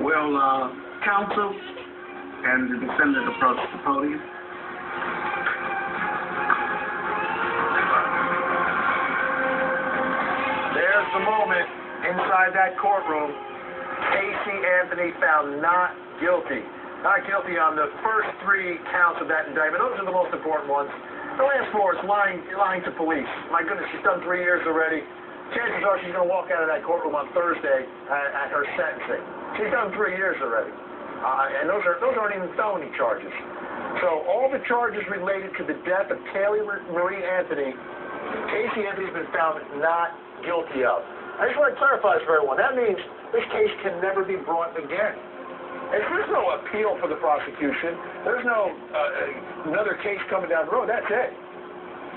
Will counsel and the defendant approach the podium? There's the moment inside that courtroom. Casey Anthony found not guilty. Not guilty on the first 3 counts of that indictment. Those are the most important ones. The last 4 is lying to police. My goodness, she's done 3 years already. Chances are she's going to walk out of that courtroom on Thursday at her sentencing. She's done 3 years already. And those aren't even felony charges. So all the charges related to the death of Kaylee Marie Anthony, Casey Anthony's been found not guilty of. I just want to clarify this for everyone. That means this case can never be brought again. And there's no appeal for the prosecution. There's no another case coming down the road. That's it.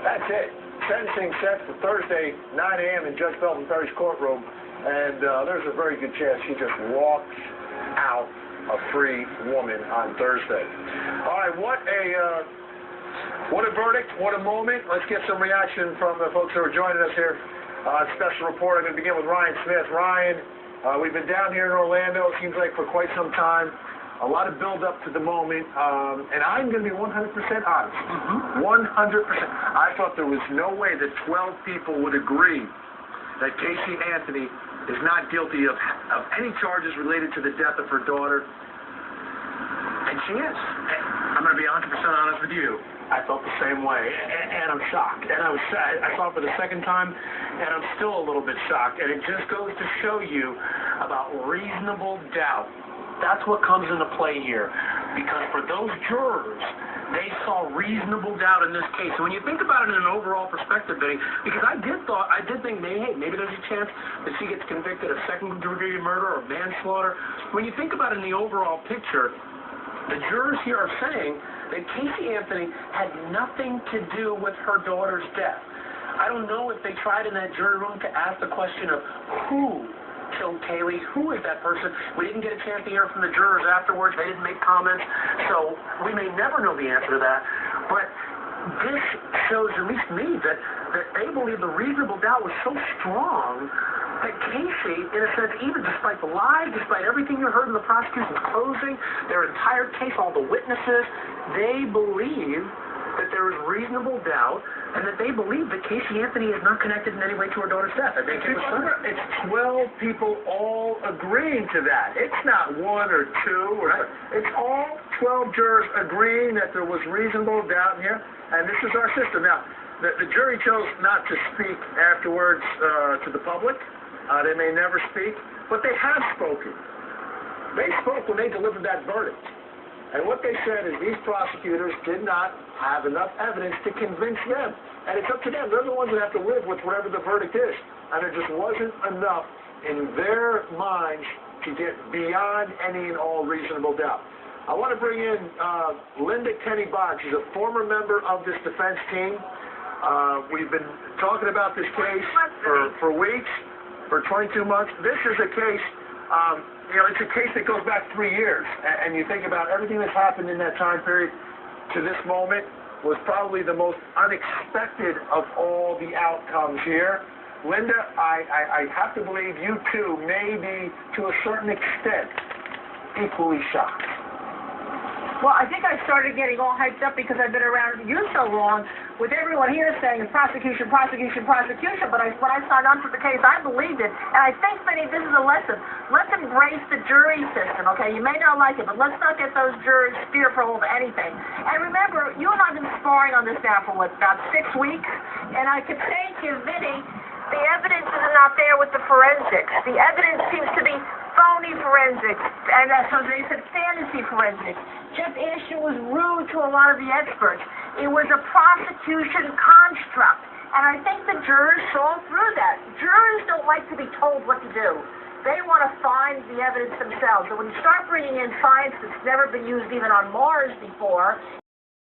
That's it. Sentencing set for Thursday, 9 a.m. in Judge Belton Perry's courtroom, and there's a very good chance she just walks out a free woman on Thursday. All right, what a verdict, what a moment. Let's get some reaction from the folks who are joining us here on Special Report. I'm going to begin with Ryan Smith. Ryan, we've been down here in Orlando, it seems like for quite some time. A lot of build-up to the moment, and I'm going to be 100% honest. 100%. I thought there was no way that 12 people would agree that Casey Anthony is not guilty of any charges related to the death of her daughter, and she is. I'm going to be 100% honest with you. I felt the same way, and I'm shocked. And I saw it for the second time, and I'm still a little bit shocked. And it just goes to show you about reasonable doubt. That's what comes into play here, because for those jurors, they saw reasonable doubt in this case. And when you think about it in an overall perspective, Benny, because I did think maybe there's a chance that she gets convicted of second-degree murder or manslaughter. When you think about it in the overall picture, the jurors here are saying that Casey Anthony had nothing to do with her daughter's death. I don't know if they tried in that jury room to ask the question of who killed Kaylee, who is that person? We didn't get a chance to hear from the jurors afterwards. They didn't make comments, so we may never know the answer to that. But this shows, at least me, that they believe the reasonable doubt was so strong that Casey, in a sense, even despite the lies, despite everything you heard in the prosecution's closing, their entire case, all the witnesses, they believe that there is reasonable doubt, and that they believe that Casey Anthony is not connected in any way to her daughter's death. I think it's 12 people all agreeing to that. It's not 1 or 2. Right? It's all 12 jurors agreeing that there was reasonable doubt here, and this is our system. Now, the jury chose not to speak afterwards to the public. They may never speak, but they have spoken. They spoke when they delivered that verdict. And what they said is these prosecutors did not have enough evidence to convince them. And it's up to them. They're the ones that have to live with whatever the verdict is. And there just wasn't enough in their minds to get beyond any and all reasonable doubt. I want to bring in Linda Kenny Bond. She's a former member of this defense team. We've been talking about this case for weeks, for 22 months. This is a case... it's a case that goes back 3 years, and you think about everything that's happened in that time period to this moment was probably the most unexpected of all the outcomes here. Linda, I have to believe you too may be, to a certain extent, equally shocked. Well, I think I started getting all hyped up because I've been around you so long, with everyone here saying prosecution, prosecution, prosecution, but when I signed on for the case, I believed it. And I think, Benny, this is a lesson. Let's embrace the jury system, okay? You may not like it, but let's not get those juries fearful of anything. And remember, you and I have been sparring on this now for, about 6 weeks? And I could say to you, Vinny, the evidence is not there with the forensics. The evidence seems to be phony forensics, and so they said fantasy forensics. Jeff Ashton was rude to a lot of the experts. It was a prosecution construct, and I think the jurors saw through that. Jurors don't like to be told what to do. They want to find the evidence themselves. And when you start bringing in science that's never been used even on Mars before,